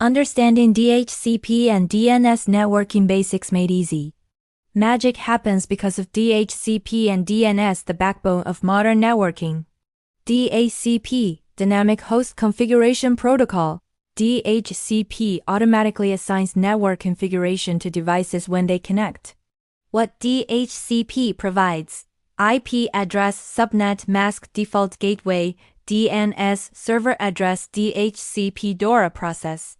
Understanding DHCP and DNS networking basics made easy. Magic happens because of DHCP and DNS, the backbone of modern networking. DHCP, Dynamic Host Configuration Protocol. DHCP automatically assigns network configuration to devices when they connect. What DHCP provides: IP address, subnet mask, default gateway, DNS, server address, DHCP DORA process.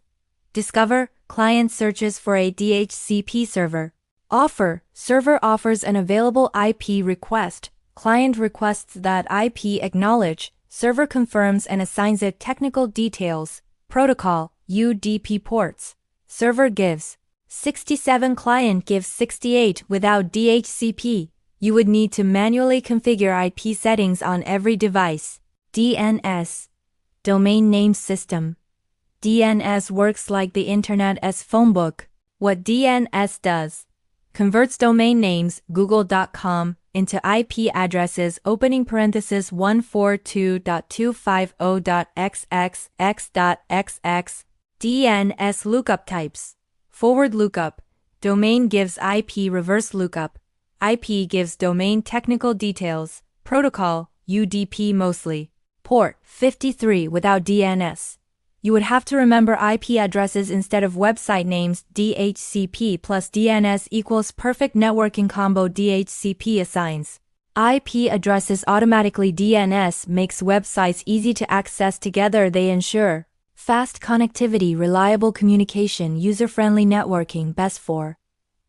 Discover, client searches for a DHCP server. Offer, server offers an available IP request. Client requests that IP acknowledge. Server confirms and assigns it technical details. Protocol, UDP ports. Server gives 67, client gives 68. Without DHCP, you would need to manually configure IP settings on every device. DNS, Domain Name System. DNS works like the Internet's phonebook. What DNS does: converts domain names, google.com, into IP addresses, opening parenthesis 142.250.xx, DNS lookup types: forward lookup, domain gives IP, reverse lookup, IP gives domain technical details, protocol, UDP mostly. Port 53. Without DNS, you would have to remember IP addresses instead of website names. DHCP plus DNS equals perfect networking combo. DHCP assigns IP addresses automatically. DNS makes websites easy to access. Together they ensure fast connectivity, reliable communication, user-friendly networking. Best for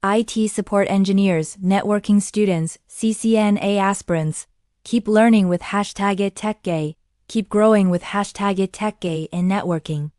IT support engineers, networking students, CCNA aspirants. Keep learning with #IT Tech Gaye. Keep growing with #IT Tech Gaye in networking.